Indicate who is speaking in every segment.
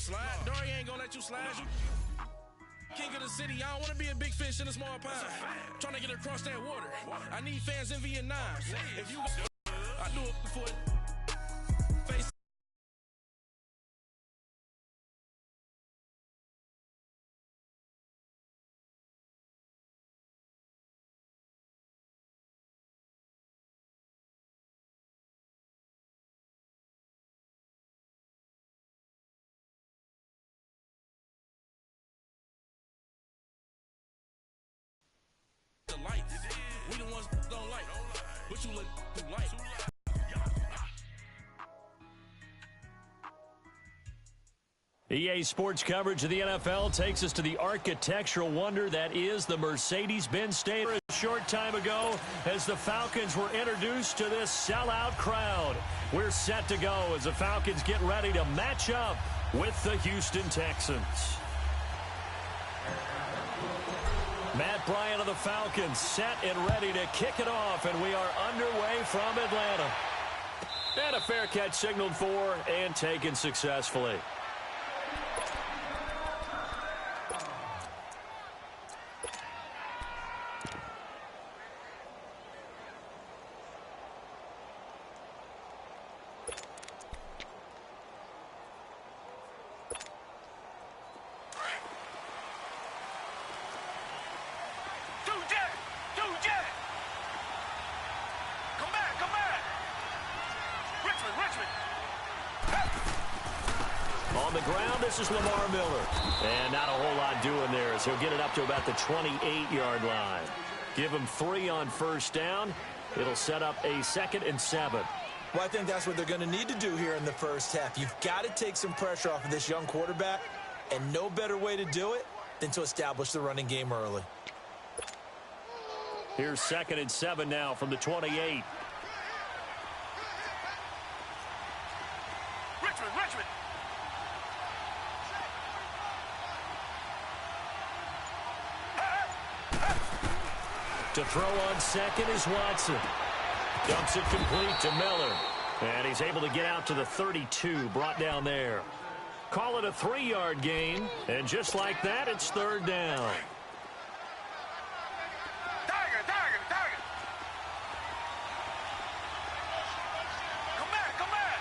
Speaker 1: slide. Dory ain't gonna let you slide. King of the city, I don't want to be a big fish in a small pond. Trying to get across that water. I need fans in Vietnam. If you, I do it for face. Lights. We the ones that don't like, but you look too light.
Speaker 2: EA Sports coverage of the NFL takes us to the architectural wonder that is the Mercedes-Benz Stadium. A short time ago, as the Falcons were introduced to this sellout crowd, we're set to go as the Falcons get ready to match up with the Houston Texans. Matt Bryant of the Falcons set and ready to kick it off, and we are underway from Atlanta. And a fair catch signaled for and taken successfully. On the ground, this is Lamar Miller. And not a whole lot doing there as he'll get it up to about the 28-yard line. Give him 3 on first down. It'll set up a 2nd and 7.
Speaker 3: Well, I think that's what they're going to need to do here in the first half. You've got to take some pressure off of this young quarterback, and no better way to do it than to establish the running game early.
Speaker 2: Here's 2nd and 7 now from the 28.
Speaker 1: Richmond.
Speaker 2: To throw on second is Watson. Dumps it complete to Miller. And he's able to get out to the 32, brought down there. Call it a 3-yard gain. And just like that, it's 3rd down.
Speaker 1: Target. Come back.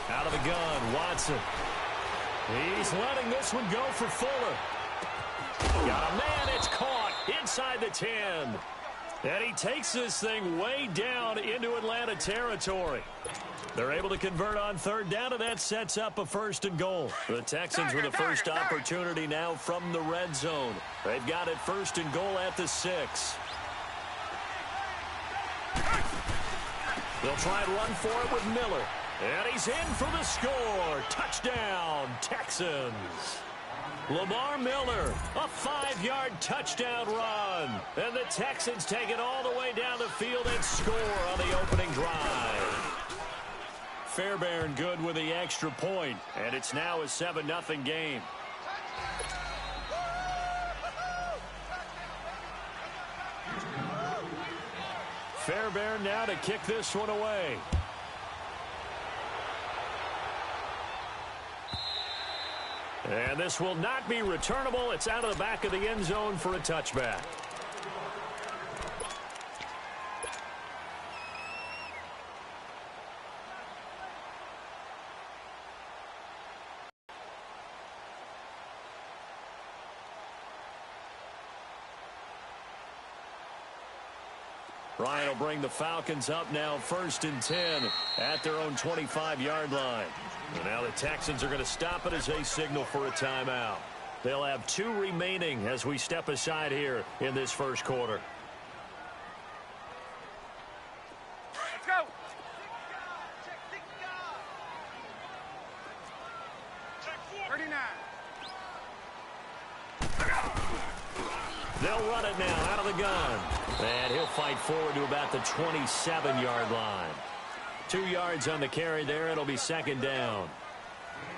Speaker 2: Out of the gun, Watson. He's letting this one go for Fuller. Got a man, it's caught inside the 10. And he takes this thing way down into Atlanta territory. They're able to convert on 3rd down, and that sets up a 1st and goal. The Texans with the first opportunity now from the red zone. They've got it 1st and goal at the 6. They'll try and run for it with Miller. And he's in for the score. Touchdown, Texans. Lamar Miller, a 5-yard touchdown run. And the Texans take it all the way down the field and score on the opening drive. Fairbairn good with the extra point, and it's now a 7-0 game. Fairbairn now to kick this one away. And this will not be returnable. It's out of the back of the end zone for a touchback. Ryan will bring the Falcons up now 1st and 10 at their own 25-yard line. And now the Texans are going to stop it as they signal for a timeout. They'll have 2 remaining as we step aside here in this first quarter.
Speaker 1: Let's go.
Speaker 2: They'll run it now out of the gun. And he'll fight forward to about the 27-yard line. 2 yards on the carry there. It'll be 2nd down.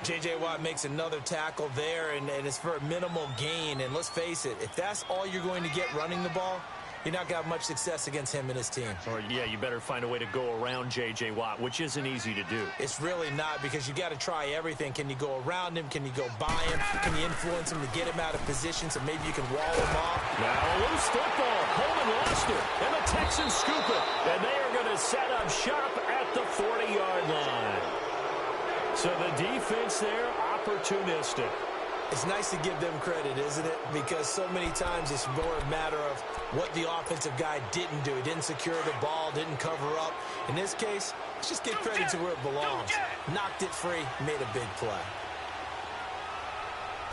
Speaker 3: J.J. Watt makes another tackle there, and it's for a minimal gain. And let's face it, if that's all you're going to get running the ball, you're not going to have much success against him and his team.
Speaker 2: Or, yeah, you better find a way to go around J.J. Watt, which isn't easy to do.
Speaker 3: It's really not, because you got to try everything. Can you go around him? Can you go by him? Can you influence him to get him out of position so maybe you can wall him off?
Speaker 2: Now a loose football. Coleman lost it, and the Texans scoop it. And they are going to set up shop at the 40-yard line. So the defense there, opportunistic.
Speaker 3: It's nice to give them credit, isn't it? Because so many times it's more a matter of what the offensive guy didn't do. He didn't secure the ball, didn't cover up. In this case, let's just give credit to where it belongs. Knocked it free, made a big play.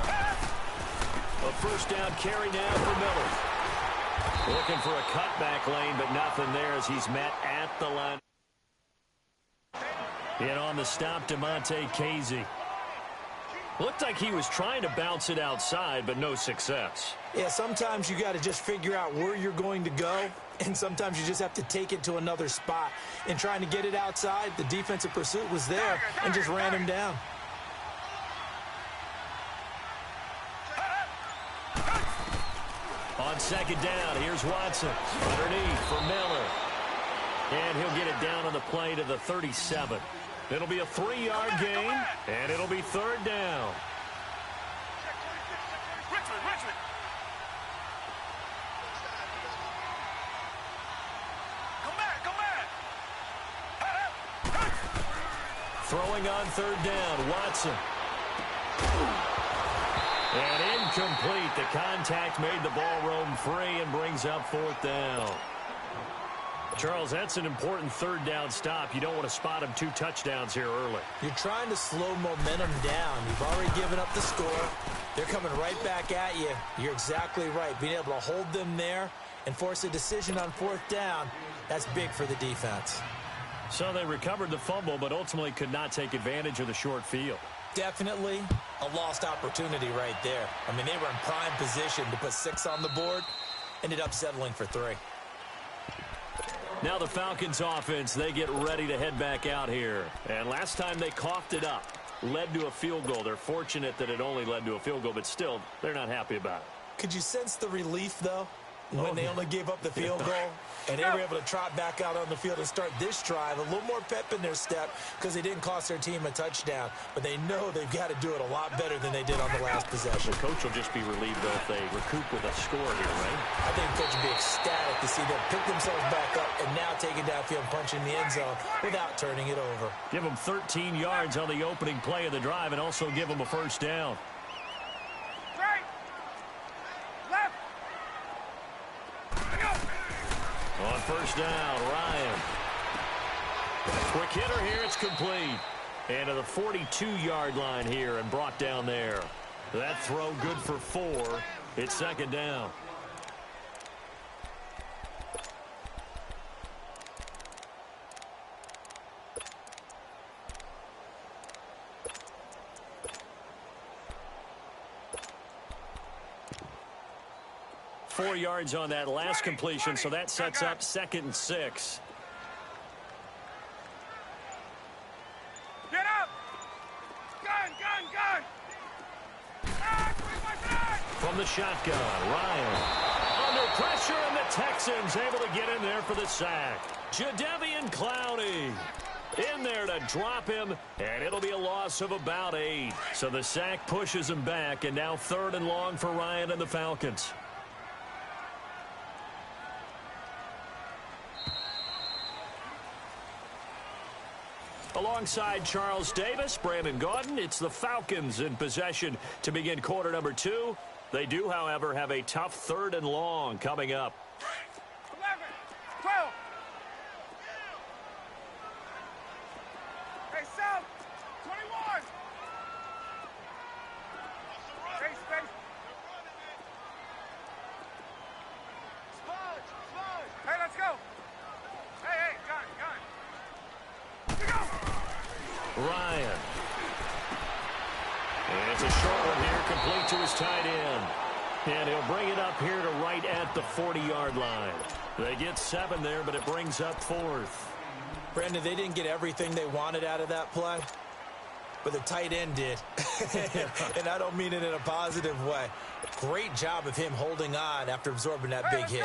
Speaker 2: A first down carry now for Miller. Looking for a cutback lane, but nothing there as he's met at the line. And on the stop, DeMonte Casey. Looked like he was trying to bounce it outside, but no success.
Speaker 3: Yeah, sometimes you got to just figure out where you're going to go, and sometimes you just have to take it to another spot. And trying to get it outside, the defensive pursuit was there and just ran him down.
Speaker 2: On second down, here's Watson. Underneath for Miller. And he'll get it down on the play to the 37. It'll be a 3-yard gain, and it'll be third down.
Speaker 1: Richmond. Come back.
Speaker 2: Throwing on third down, Watson. And incomplete. The contact made the ball roam free and brings up fourth down. Charles, that's an important third down stop. You don't want to spot him 2 touchdowns here early.
Speaker 3: You're trying to slow momentum down. You've already given up the score. They're coming right back at you. You're exactly right. Being able to hold them there and force a decision on fourth down, that's big for the defense.
Speaker 2: So they recovered the fumble, but ultimately could not take advantage of the short field.
Speaker 3: Definitely a lost opportunity right there. I mean, they were in prime position to put 6 on the board. Ended up settling for 3.
Speaker 2: Now the Falcons offense, they get ready to head back out here. And last time they coughed it up, led to a field goal. They're fortunate that it only led to a field goal, but still, they're not happy about it.
Speaker 3: Could you sense the relief, though, when they only gave up the field goal? And they were able to trot back out on the field and start this drive. A little more pep in their step because they didn't cost their team a touchdown. But they know they've got to do it a lot better than they did on the last possession.
Speaker 2: The coach will just be relieved, though, if they recoup with a score here, right?
Speaker 3: I think the coach will be ecstatic to see them pick themselves back up and now take it downfield and punch in the end zone without turning it over. Give them 13 yards on the opening play of the drive and also give them a first down. On first down, Ryan. Quick hitter here, it's complete. And to the 42-yard line here and brought down there. That throw good for 4. It's second down. Four yards on that last completion, so that sets up 2nd and 6.
Speaker 1: Get up! Gun!
Speaker 2: From the shotgun, Ryan. Under pressure, and the Texans able to get in there for the sack. Jadeveon Clowney in there to drop him, and it'll be a loss of about 8. So the sack pushes him back, and now 3rd and long for Ryan and the Falcons. Alongside Charles Davis, Brandon Gaudin, it's the Falcons in possession to begin quarter number 2. They do, however, have a tough 3rd and long coming up.
Speaker 1: 11, 12. Hey, South, 21. Space. Sponge. Hey, let's go. Hey, gun.
Speaker 2: Ryan. And it's a short one here, complete to his tight end. And he'll bring it up here to right at the 40-yard line. They get 7 there, but it brings up 4th.
Speaker 3: Brandon, they didn't get everything they wanted out of that play, but the tight end did. And I don't mean it in a positive way. Great job of him holding on after absorbing that big hit.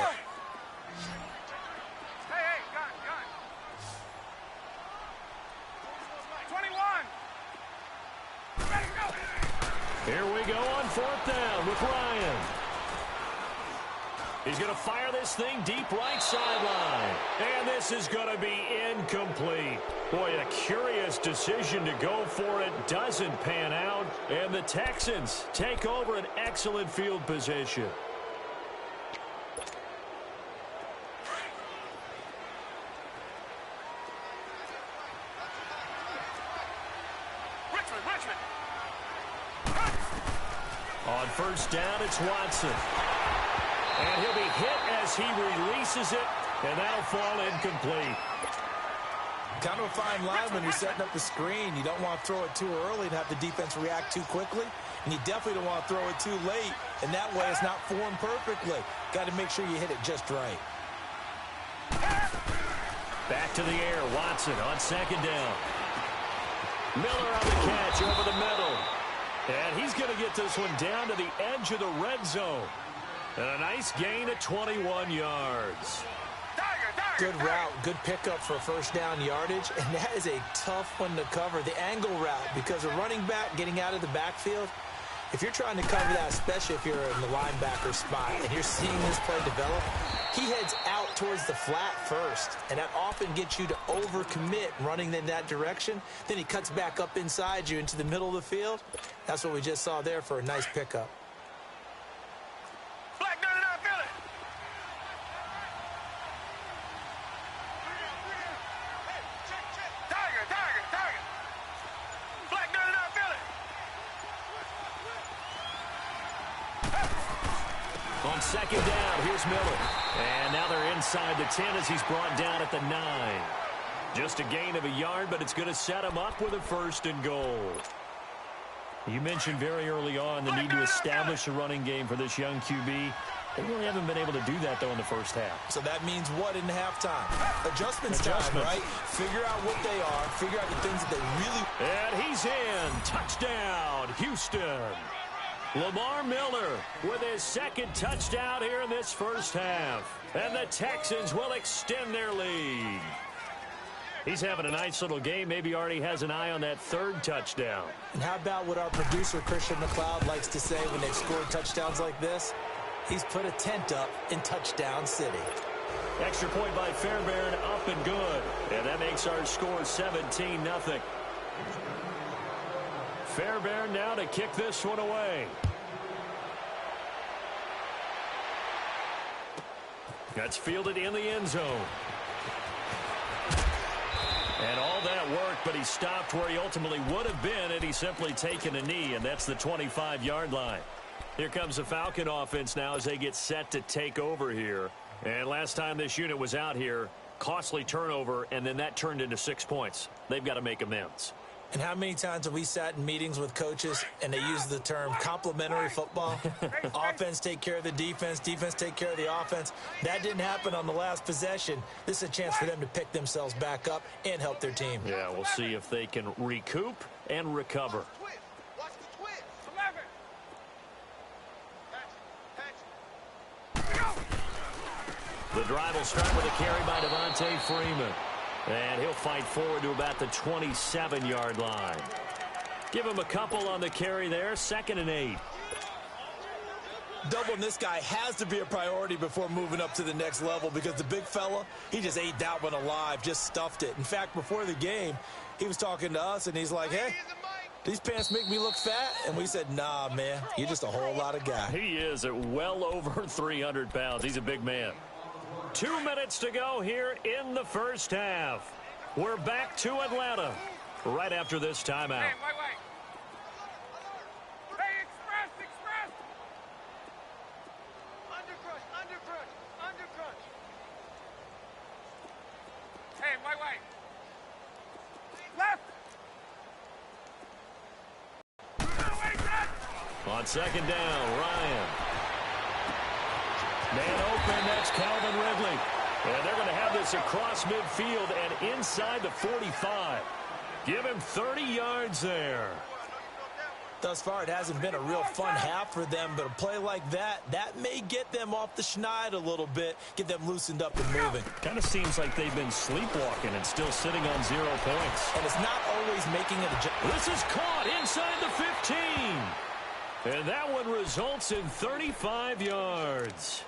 Speaker 4: Hey, gun. 21. Ready to go.
Speaker 2: Here we go on 4th down with Ryan. He's going to fire this thing deep right sideline. And this is going to be incomplete. Boy, a curious decision to go for it. Doesn't pan out. And the Texans take over an excellent field position.
Speaker 4: Richmond.
Speaker 2: On 1st down, it's Watson. And he'll be hit as he releases it, and that'll fall incomplete.
Speaker 3: Kind of a fine line when you're setting up the screen. You don't want to throw it too early and have the defense react too quickly, and you definitely don't want to throw it too late, and that way it's not formed perfectly. Got to make sure you hit it just right.
Speaker 2: Back to the air, Watson on 2nd down. Miller on the catch over the middle. And he's going to get this one down to the edge of the red zone. And a nice gain of 21 yards.
Speaker 3: Good route, good pickup for 1st down yardage, and that is a tough one to cover, the angle route, because a running back getting out of the backfield, if you're trying to cover that, especially if you're in the linebacker spot and you're seeing this play develop, he heads out towards the flat first, and that often gets you to overcommit running in that direction. Then he cuts back up inside you into the middle of the field. That's what we just saw there for a nice pickup.
Speaker 2: On 2nd down, here's Miller. And now they're inside the 10 as he's brought down at the 9. Just a gain of a yard, but it's going to set him up with a 1st and goal. You mentioned very early on the need to establish a running game for this young QB. They really haven't been able to do that, though, in the 1st half.
Speaker 3: So that means what in halftime? Adjustments time, right? Figure out what they are. Figure out the things that they really...
Speaker 2: And he's in. Touchdown, Houston. Lamar Miller with his 2nd touchdown here in this 1st half. And the Texans will extend their lead. He's having a nice little game. Maybe already has an eye on that 3rd touchdown.
Speaker 3: And how about what our producer, Christian McLeod, likes to say when they've scored touchdowns like this? He's put a tent up in Touchdown City.
Speaker 2: Extra point by Fairbairn, up and good. And that makes our score 17-0. Fairbairn now to kick this one away. That's fielded in the end zone. And all that work, but he stopped where he ultimately would have been had he simply taken a knee, and that's the 25-yard line. Here comes the Falcon offense now as they get set to take over here. And last time this unit was out here, costly turnover, and then that turned into 6 points. They've got to make amends.
Speaker 3: And how many times have we sat in meetings with coaches and they use the term complementary football? Offense take care of the defense, defense take care of the offense. That didn't happen on the last possession. This is a chance for them to pick themselves back up and help their team.
Speaker 2: Yeah, we'll see if they can recoup and recover.
Speaker 4: Watch the twist. 11.
Speaker 2: The drive will start with a carry by Devontae Freeman. And he'll fight forward to about the 27-yard line. Give him a couple on the carry there. 2nd and 8.
Speaker 3: Doubling this guy has to be a priority before moving up to the next level because the big fella, he just ate that one alive, just stuffed it. In fact, before the game, he was talking to us, and he's like, hey, these pants make me look fat? And we said, nah, man, you're just a whole lot of guy.
Speaker 2: He is at well over 300 pounds. He's a big man. 2 minutes to go here in the 1st half. We're back to Atlanta right after this timeout.
Speaker 4: Hey, wait. Hey, express. Under crush. Hey, wait. Left.
Speaker 2: On 2nd down, Ryan. Man open, that's Calvin Ridley. And they're going to have this across midfield and inside the 45. Give him 30 yards there.
Speaker 3: Thus far, it hasn't been a real fun half for them, but a play like that may get them off the schneid a little bit, get them loosened up and moving.
Speaker 2: Kind of seems like they've been sleepwalking and still sitting on 0 points.
Speaker 3: And it's not always making it a...
Speaker 2: This is caught inside the 15. And that one results in 35 yards.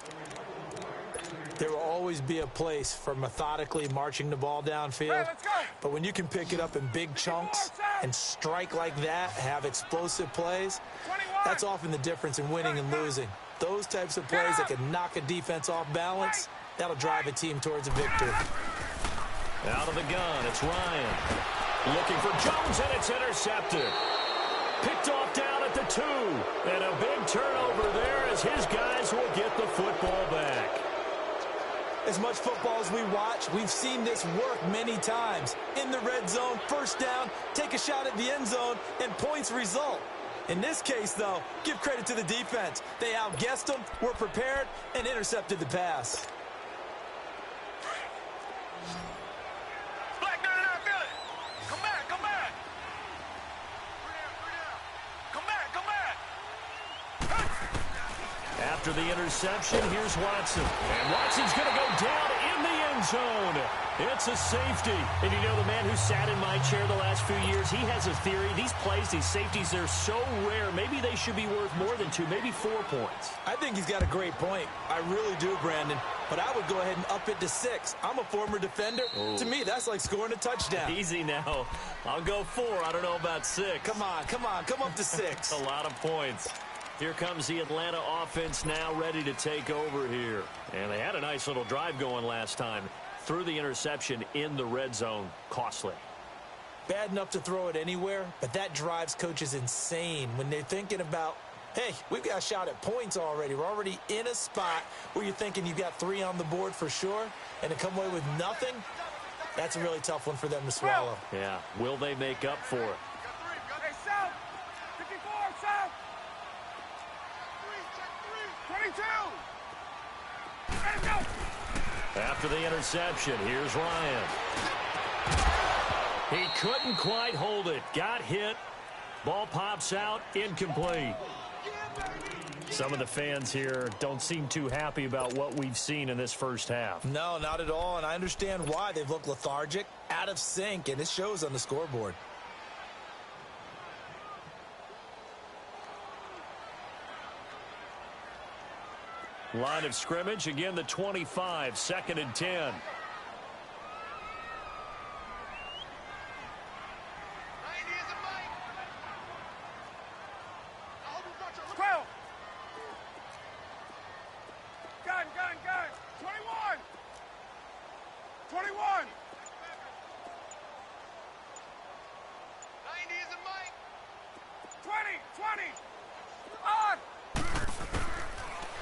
Speaker 3: There will always be a place for methodically marching the ball downfield.
Speaker 4: Hey, let's go.
Speaker 3: But when you can pick it up in big chunks and strike like that, have explosive plays,
Speaker 4: 21.
Speaker 3: that's often the difference in winning and losing. Those types of plays that can knock a defense off balance, that'll drive a team towards a victory.
Speaker 2: Out of the gun, it's Ryan. Looking for Jones, and it's intercepted. Picked off down at the 2. And a big turnover there as his guys will get the football back.
Speaker 3: As much football as we watch, we've seen this work many times. In the red zone, first down, take a shot at the end zone, and points result. In this case, though, give credit to the defense. They outguessed them, were prepared, and intercepted the pass.
Speaker 4: Black, no, feel it. Come back, come back. Come back, come back.
Speaker 2: After the interception, here's Watson. And Watson's going to go down in the end zone. It's a safety. And you know, the man who sat in my chair the last few years, he has a theory. These plays, these safeties, they're so rare. Maybe they should be worth more than 2, maybe 4 points.
Speaker 3: I think he's got a great point. I really do, Brandon. But I would go ahead and up it to 6. I'm a former defender.
Speaker 2: Ooh.
Speaker 3: To me, that's like scoring a touchdown.
Speaker 2: Easy now. I'll go 4. I don't know about 6.
Speaker 3: Come on, come up to 6.
Speaker 2: A lot of points. Here comes the Atlanta offense now ready to take over here. And they had a nice little drive going last time. Threw the interception in the red zone. Costly.
Speaker 3: Bad enough to throw it anywhere, but that drives coaches insane when they're thinking about, hey, we've got a shot at points already. We're already in a spot where you're thinking you've got 3 on the board for sure, and to come away with nothing, that's a really tough one for them to swallow.
Speaker 2: Yeah, will they make up for it?
Speaker 4: Hey, South. 54, South. 22. Let him go.
Speaker 2: After the interception, here's Ryan. He couldn't quite hold it. Got hit. Ball pops out. Incomplete. Some of the fans here don't seem too happy about what we've seen in this first half.
Speaker 3: No, not at all, and I understand why. They've looked lethargic, out of sync, and it shows on the scoreboard.
Speaker 2: Line of scrimmage, again the 25, 2nd and 10.
Speaker 4: 12. Gun. 21. 21. 90 is a mic. 20. On.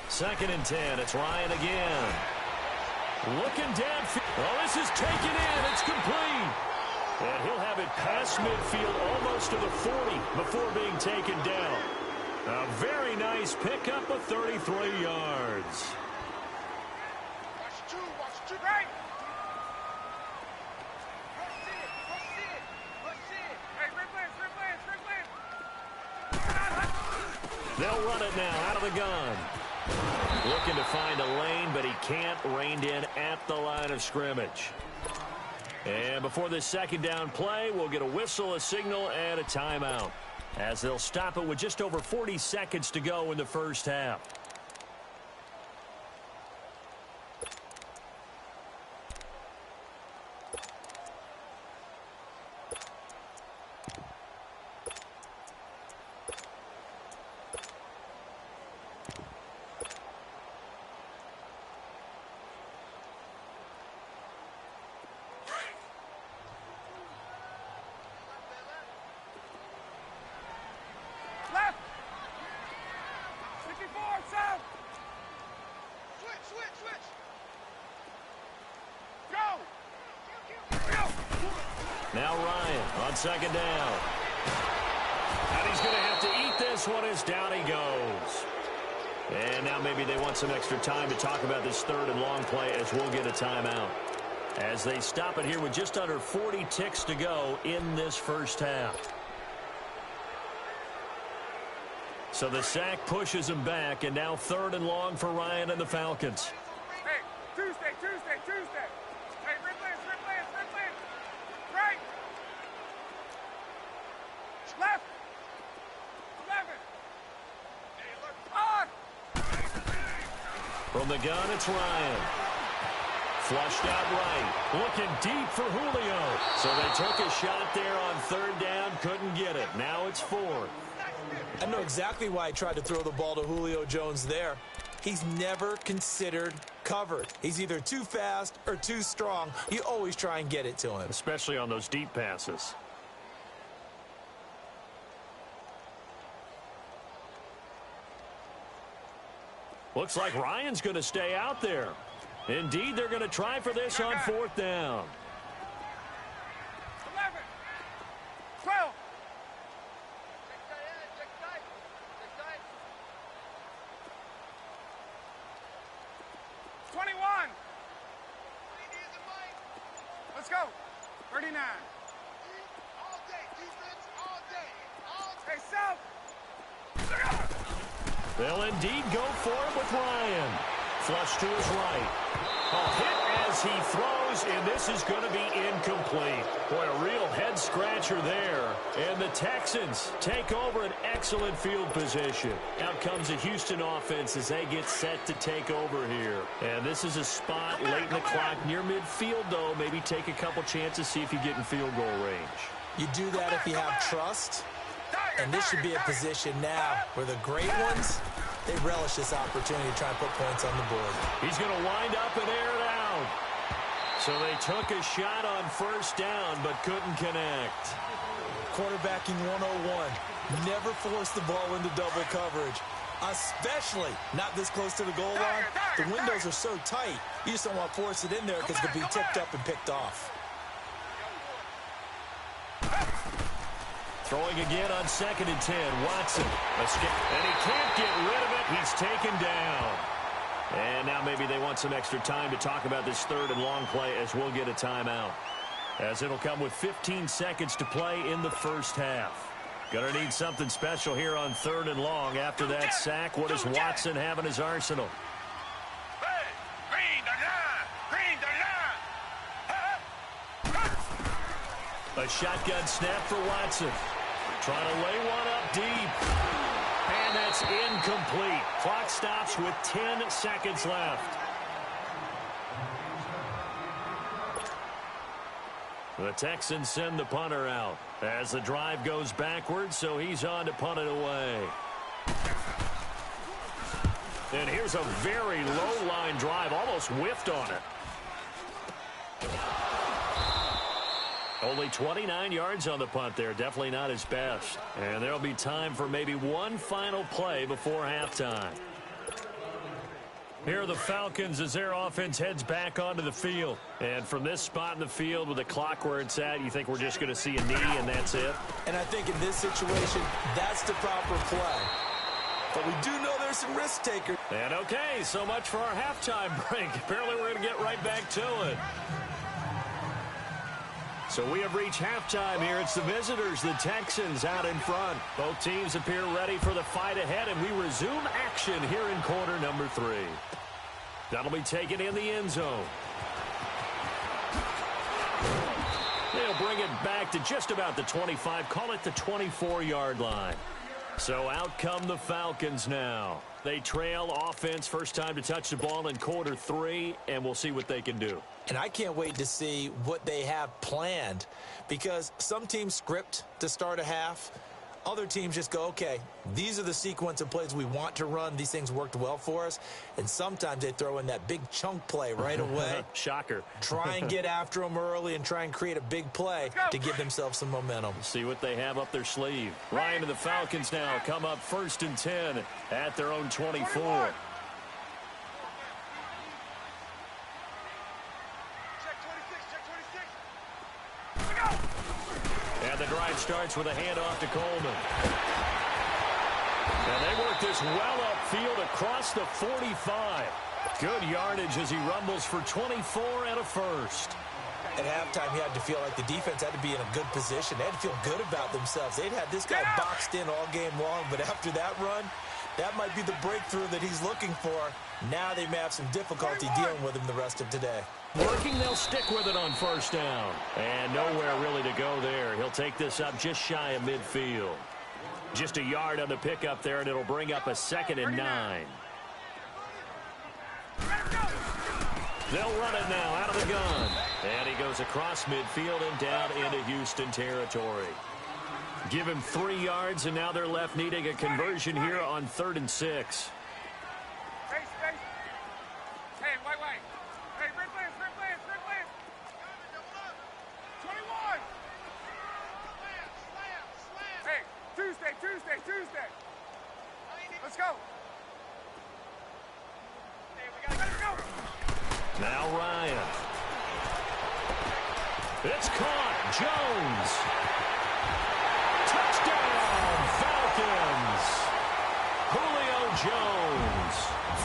Speaker 2: 2nd and 10. It's Ryan again. Looking downfield. Oh, this is taken in. It's complete. And he'll have it past midfield almost to the 40 before being taken down. A very nice pickup of 33 yards.
Speaker 4: Watch two. Right. Rush it. Hey, Red Lance.
Speaker 2: They'll run it now out of the gun. Looking to find a lane, but he can't. Reined in at the line of scrimmage. And before this 2nd down play, we'll get a whistle, a signal, and a timeout, as they'll stop it with just over 40 seconds to go in the first half.
Speaker 4: Left. 54, South. Switch. Go.
Speaker 2: Now Ryan on 2nd down. And he's going to have to eat this one as down he goes. And now maybe they want some extra time to talk about this 3rd and long play, as we'll get a timeout, as they stop it here with just under 40 ticks to go in this first half. So the sack pushes him back, and now 3rd and long for Ryan and the Falcons.
Speaker 4: Hey, Tuesday. Hey, rip lance. Right. Left. 11. On.
Speaker 2: From the gun, it's Ryan. Flushed out right. Looking deep for Julio. So they took a shot there on 3rd down. Couldn't get it. Now it's 4th.
Speaker 3: I know exactly why I tried to throw the ball to Julio Jones there. He's never considered covered. He's either too fast or too strong. You always try and get it to him.
Speaker 2: Especially on those deep passes. Looks like Ryan's going to stay out there. Indeed, they're going to try for this on 4th down.
Speaker 4: 11. 12. 21. Let's go. 39.
Speaker 5: All day, defense, all day.
Speaker 4: Hey, South.
Speaker 2: They'll indeed go for it with Ryan. Flush to his right. Hit as he throws, and this is going to be incomplete. Boy, a real head-scratcher there. And the Texans take over an excellent field position. Out comes the Houston offense as they get set to take over here. And this is a spot late in the clock near midfield, though. Maybe take a couple chances, see if you get in field goal range.
Speaker 3: You do that if you have trust. And this should be a position now where the great ones, they relish this opportunity to try and put points on the board.
Speaker 2: He's going to wind up and air it out. So they took a shot on 1st down, but couldn't connect.
Speaker 3: Quarterbacking 101. Never force the ball into double coverage, especially not this close to the goal line. The windows are so tight, you just don't want to force it in there because it could be tipped up and picked off.
Speaker 2: Throwing again on 2nd and 10. Watson. And he can't get rid of it. He's taken down. And now maybe they want some extra time to talk about this 3rd and long play as we'll get a timeout. As it'll come with 15 seconds to play in the 1st half. Gonna need something special here on 3rd and long. After that sack, what does Watson have in his arsenal? A shotgun snap for Watson. Trying to lay one up deep. And that's incomplete. Clock stops with 10 seconds left. The Texans send the punter out as the drive goes backwards, so he's on to punt it away. And here's a very low-line drive, almost whiffed on it. Only 29 yards on the punt there. Definitely not his best. And there'll be time for maybe one final play before halftime. Here are the Falcons as their offense heads back onto the field. And from this spot in the field with the clock where it's at, you think we're just going to see a knee and that's it?
Speaker 3: And I think in this situation, that's the proper play. But we do know there's some risk takers.
Speaker 2: And okay, so much for our halftime break. Apparently we're going to get right back to it. So we have reached halftime here. It's the visitors, the Texans, out in front. Both teams appear ready for the fight ahead, and we resume action here in quarter number 3. That'll be taken in the end zone. They'll bring it back to just about the 25, call it the 24-yard line. So out come the Falcons now. They trail offense, first time to touch the ball in quarter 3, and we'll see what they can do.
Speaker 3: And I can't wait to see what they have planned, because some teams script to start a half. Other teams just go, okay, these are the sequence of plays we want to run. These things worked well for us. And sometimes they throw in that big chunk play right away.
Speaker 2: Shocker.
Speaker 3: Try and get after them early and try and create a big play to give themselves some momentum.
Speaker 2: See what they have up their sleeve. Ryan and the Falcons now come up 1st and 10 at their own 24. And the drive starts with a handoff to Coleman. And they work this well upfield across the 45. Good yardage as he rumbles for 24 and a first.
Speaker 3: At halftime, you had to feel like the defense had to be in a good position. They had to feel good about themselves. They'd had this guy boxed in all game long, but after that run, that might be the breakthrough that he's looking for. Now they may have some difficulty dealing with him the rest of today.
Speaker 2: Working, they'll stick with it on first down. And nowhere really to go there. He'll take this up just shy of midfield. Just a yard on the pickup there, and it'll bring up a 2nd and 9. They'll run it now out of the gun. And he goes across midfield and down into Houston territory. Give him 3 yards, and now they're left needing a conversion here on 3rd and 6.
Speaker 4: Hey, wait. Hey, red lance. 21.
Speaker 5: Slam.
Speaker 4: Hey, Tuesday. Let's go. Hey, we gotta go.
Speaker 2: Now Ryan. It's caught. Jones. Touchdown, Falcons. Julio Jones,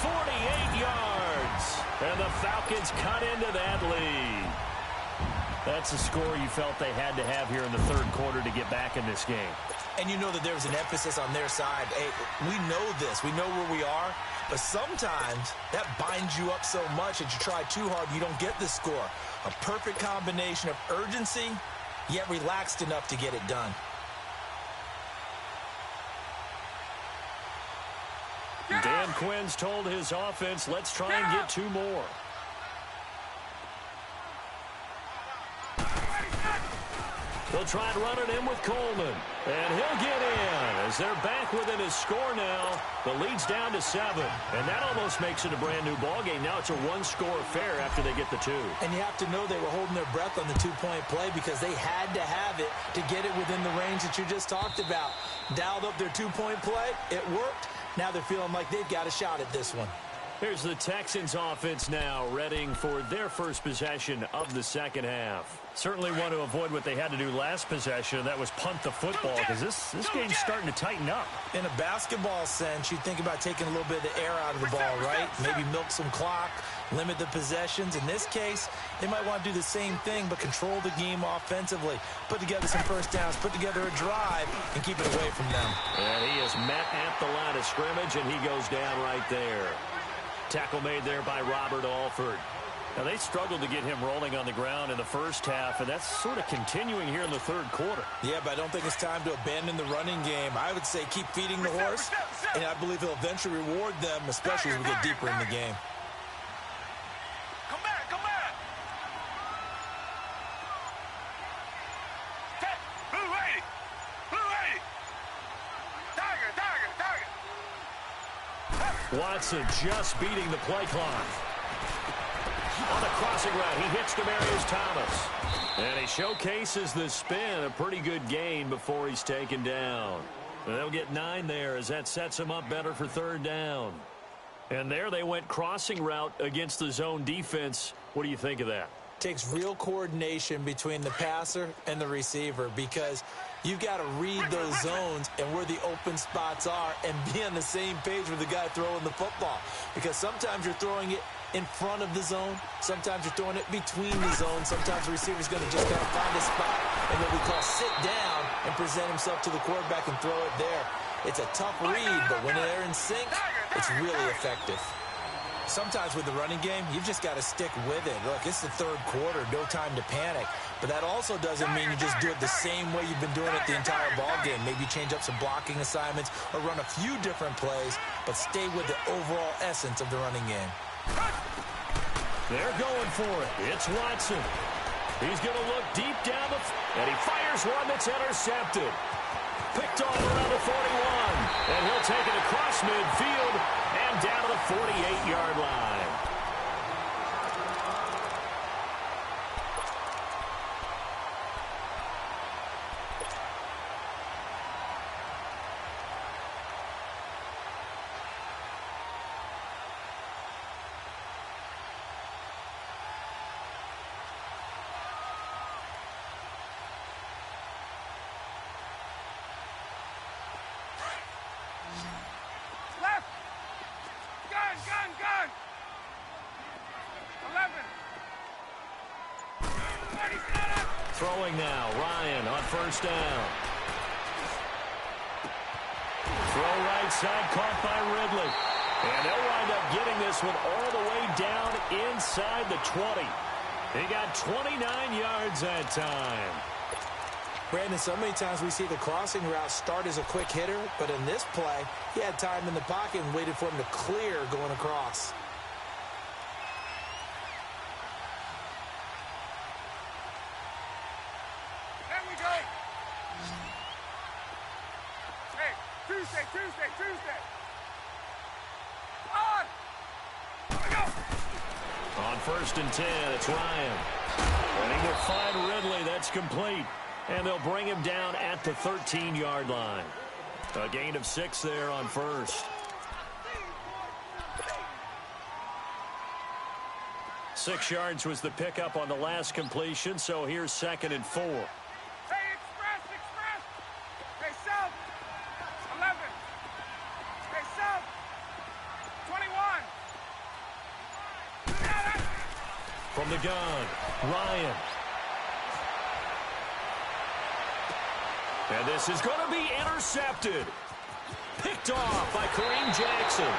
Speaker 2: 48 yards. And the Falcons cut into that lead. That's a score you felt they had to have here in the 3rd quarter to get back in this game.
Speaker 3: And you know that there was an emphasis on their side. Hey, we know this. We know where we are. But sometimes that binds you up so much that you try too hard, you don't get the score. A perfect combination of urgency, yet relaxed enough to get it done.
Speaker 2: Dan Quinn's told his offense, let's try and get 2 more. They'll try and run it in with Coleman. And he'll get in as they're back within his score now. The lead's down to 7. And that almost makes it a brand-new ballgame. Now it's a 1-score affair after they get the 2.
Speaker 3: And you have to know they were holding their breath on the 2-point play because they had to have it to get it within the range that you just talked about. Dialed up their 2-point play. It worked. Now they're feeling like they've got a shot at this one.
Speaker 2: Here's the Texans offense now, readying for their first possession of the 2nd half. Certainly want to avoid what they had to do last possession, and that was punt the football, because this game's starting to tighten up.
Speaker 3: In a basketball sense, you think about taking a little bit of the air out of the ball, right? Maybe milk some clock, limit the possessions. In this case, they might want to do the same thing, but control the game offensively. Put together some first downs, put together a drive, and keep it away from them.
Speaker 2: And he is met at the line of scrimmage, and he goes down right there. Tackle made there by Robert Alford. Now, they struggled to get him rolling on the ground in the first half, and that's sort of continuing here in the 3rd quarter.
Speaker 3: Yeah, but I don't think it's time to abandon the running game. I would say keep feeding the horse, and I believe he'll eventually reward them, especially as we get deeper in the game.
Speaker 4: Come back. Blue 80. Tiger.
Speaker 2: Watson just beating the play clock. On the crossing route, he hits Demaryius Thomas. And he showcases the spin, a pretty good gain before he's taken down. And they'll get 9 there as that sets him up better for 3rd down. And there they went crossing route against the zone defense. What do you think of that?
Speaker 3: Takes real coordination between the passer and the receiver because you've got to read those zones and where the open spots are and be on the same page with the guy throwing the football. Because sometimes you're throwing it in front of the zone. Sometimes you're throwing it between the zones. Sometimes the receiver's going to just kind of find a spot and what we call sit down and present himself to the quarterback and throw it there. It's a tough read, but when they're in sync, it's really effective. Sometimes with the running game, you've just got to stick with it. Look, it's the 3rd quarter, no time to panic. But that also doesn't mean you just do it the same way you've been doing it the entire ball game. Maybe change up some blocking assignments or run a few different plays, but stay with the overall essence of the running game.
Speaker 2: They're going for it. It's Watson. He's going to look deep down and he fires one that's intercepted. Picked off around the 41. And he'll take it across midfield and down to the 48-yard line.
Speaker 4: Left. Gun.
Speaker 2: Throwing now, Ryan on first down. Throw right side, caught by Ridley. And they'll wind up getting this one all the way down inside the 20. He got 29 yards that time.
Speaker 3: Brandon, so many times we see the crossing route start as a quick hitter, but in this play, he had time in the pocket and waited for him to clear going across.
Speaker 4: There we go. Hey, Tuesday. On. Go.
Speaker 2: On first and 10, it's Ryan. And he will find Ridley. That's complete. And they'll bring him down at the 13-yard line. A gain of 6 there on first. 6 yards was the pickup on the last completion, so here's 2nd and 4.
Speaker 4: Hey, express. Hey, south. 11. Hey, south. 21.
Speaker 2: From the gun, Ryan. And this is going to be intercepted. Picked off by Kareem Jackson.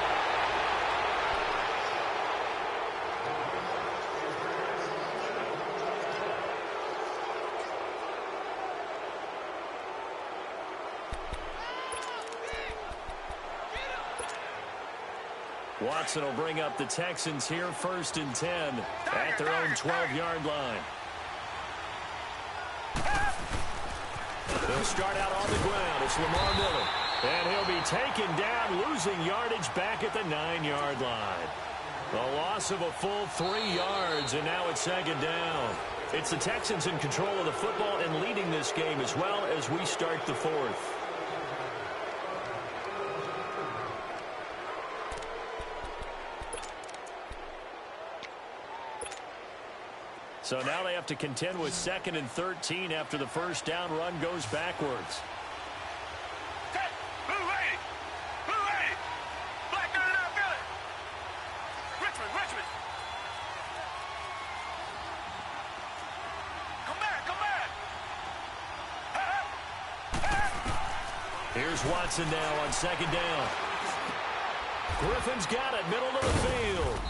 Speaker 2: Watson will bring up the Texans here, 1st and 10 at their own 12-yard line. They'll start out on the ground. It's Lamar Miller. And he'll be taken down, losing yardage back at the 9-yard line. A loss of a full 3 yards, and now it's 2nd down. It's the Texans in control of the football and leading this game as well as we start the 4th. So now they have to contend with 2nd and 13 after the first down run goes backwards.
Speaker 4: Hey, blue lady. Black dirty down Philly. Richmond. Come back.
Speaker 2: Here's Watson now on 2nd down. Griffin's got it, middle of the field.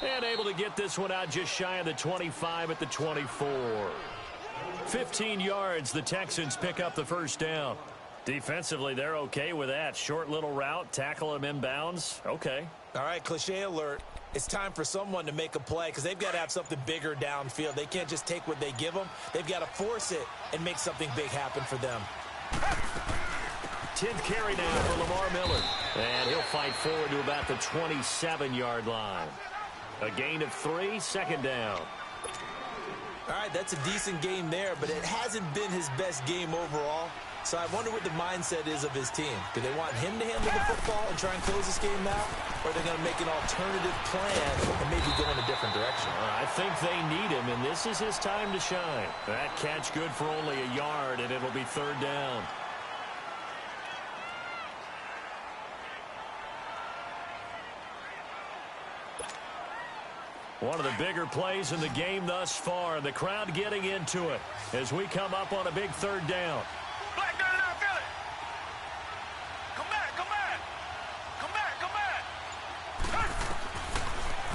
Speaker 2: And able to get this one out just shy of the 25 at the 24. 15 yards, the Texans pick up the first down. Defensively, they're okay with that. Short little route, tackle him inbounds. Okay.
Speaker 3: All right, cliche alert. It's time for someone to make a play because they've got to have something bigger downfield. They can't just take what they give them. They've got to force it and make something big happen for them.
Speaker 2: 10th carry now for Lamar Miller. And he'll fight forward to about the 27-yard line. A gain of 3, 2nd down.
Speaker 3: All right, that's a decent game there, but it hasn't been his best game overall. So I wonder what the mindset is of his team. Do they want him to handle the football and try and close this game out? Or are they going to make an alternative plan and maybe go in a different direction?
Speaker 2: I think they need him, and this is his time to shine. That catch good for only a yard, and it'll be 3rd down. One of the bigger plays in the game thus far. The crowd getting into it as we come up on a big 3rd down.
Speaker 4: Black dirty down Philly. Come back.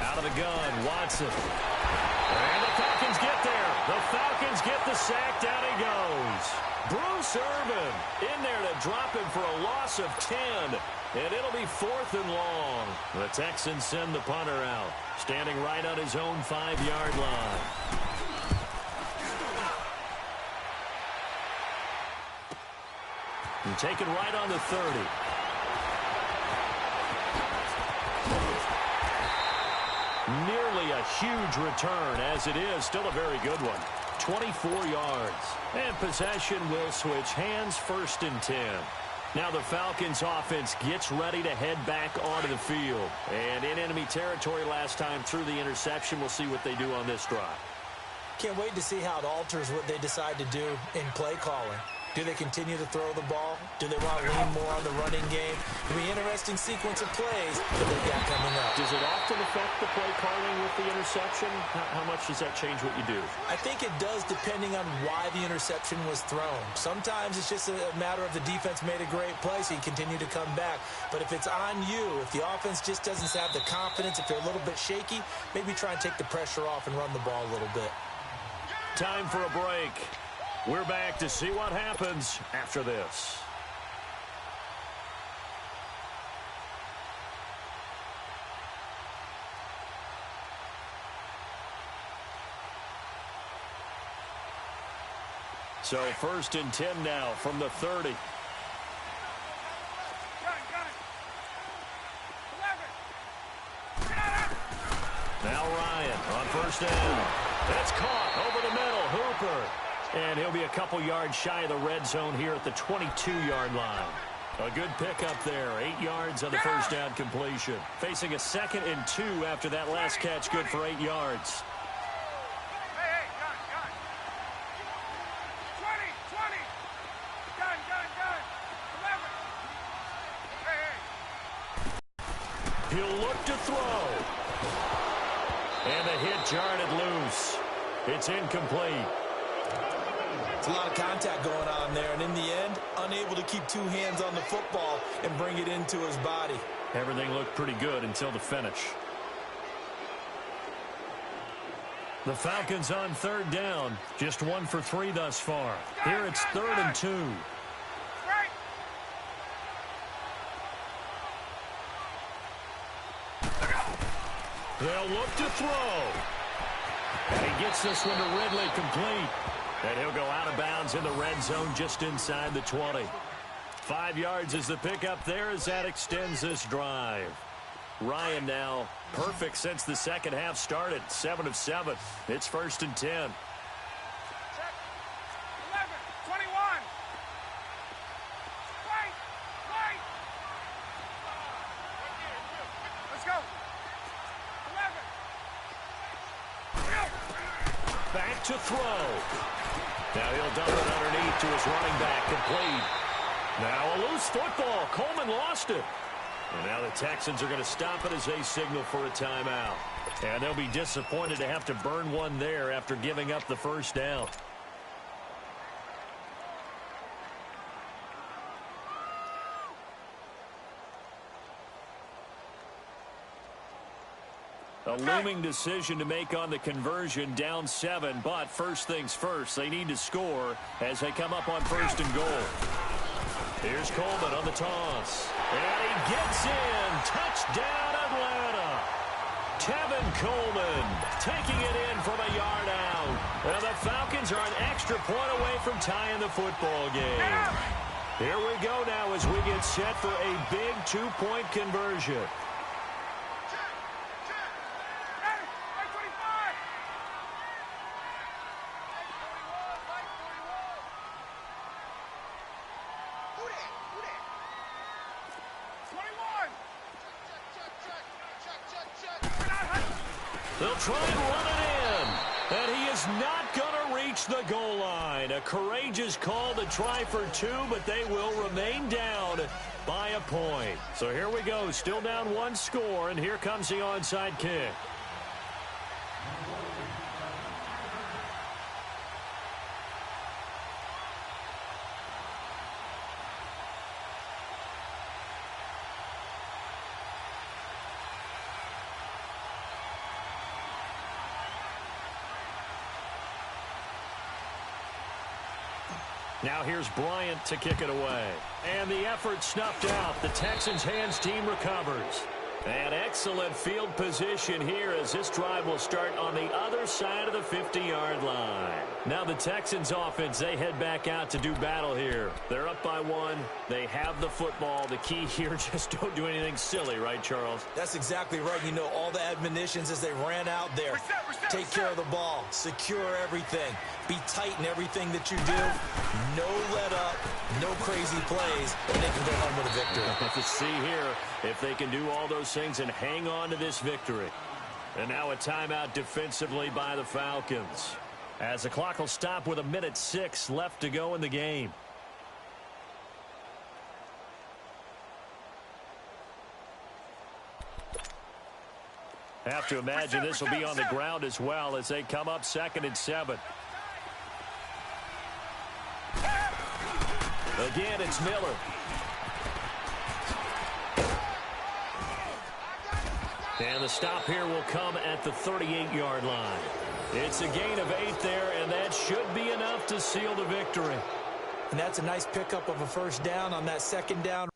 Speaker 2: Out of the gun, Watson. And the Falcons get there. The Falcons get the sack. Down he goes. Bruce Irvin in there to drop him for a loss of 10. And it'll be 4th and long. The Texans send the punter out, standing right on his own 5-yard line. And taken right on the 30. Nearly a huge return, as it is still a very good one. 24 yards. And possession will switch hands, 1st and 10. Now the Falcons offense gets ready to head back onto the field. And in enemy territory last time through the interception. We'll see what they do on this drive.
Speaker 3: Can't wait to see how it alters what they decide to do in play calling. Do they continue to throw the ball? Do they want to lean more on the running game? It'll be an interesting sequence of plays that they've got coming up.
Speaker 2: Does it often affect the play calling with the interception? How much does that change what you do?
Speaker 3: I think it does, depending on why the interception was thrown. Sometimes it's just a matter of the defense made a great play, so you continue to come back. But if it's on you, if the offense just doesn't have the confidence, if they're a little bit shaky, maybe try and take the pressure off and run the ball a little bit.
Speaker 2: Time for a break. We're back to see what happens after this. So 1st and 10 now from the 30. Now Ryan on 1st down. That's caught over the middle. Hooper. And he'll be a couple yards shy of the red zone here at the 22-yard line. A good pickup there. 8 yards on the 1st down completion. Facing a 2nd and 2 after that last catch. Good for 8 yards.
Speaker 4: Hey, gun. 20. Gun. 11. Hey.
Speaker 2: He'll look to throw. And the hit jarred it loose. It's incomplete.
Speaker 3: It's a lot of contact going on there, and in the end, unable to keep 2 hands on the football and bring it into his body.
Speaker 2: Everything looked pretty good until the finish. The Falcons on 3rd down. Just 1 for 3 thus far. Here it's 3rd and 2.
Speaker 4: Right.
Speaker 2: They'll look to throw. And he gets this one to Ridley complete. And he'll go out of bounds in the red zone just inside the 20. 5 yards is the pickup there as that extends this drive. Ryan now perfect since the second half started. 7 of 7. It's 1st and 10.
Speaker 4: 11, 21. Wait. Let's go. 11.
Speaker 2: Back to throw. Now he'll dump it underneath to his running back, complete. Now a loose football. Coleman lost it. And now the Texans are going to stop it as they signal for a timeout. And they'll be disappointed to have to burn one there after giving up the 1st down. A looming decision to make on the conversion, down 7, but first things first, they need to score as they come up on 1st and goal. Here's Coleman on the toss. And he gets in. Touchdown, Atlanta. Tevin Coleman taking it in from a yard out. And the Falcons are an extra point away from tying the football game. Here we go now as we get set for a big 2-point conversion. They'll try and run it in. And he is not going to reach the goal line. A courageous call to try for 2, but they will remain down by a point. So here we go. Still down 1 score, and here comes the onside kick. Now here's Bryant to kick it away. And the effort snuffed out. The Texans' hands team recovers. An excellent field position here as this drive will start on the other side of the 50-yard line. Now the Texans offense, they head back out to do battle here. They're up by 1. They have the football. The key here, just don't do anything silly, right, Charles?
Speaker 3: That's exactly right. You know, all the admonitions as they ran out there. Take care of the ball. Secure everything. Be tight in everything that you do. No let up. No crazy plays. And they can go home with a victory.
Speaker 2: Let's see here if they can do all those things and hang on to this victory. And now a timeout defensively by the Falcons, as the clock will stop with 1:06 left to go in the game. Have to imagine this will be on the ground as well as they come up 2nd and 7. Again, it's Miller. And the stop here will come at the 38-yard line. It's a gain of 8 there, and that should be enough to seal the victory.
Speaker 3: And that's a nice pickup of a first down on that second down.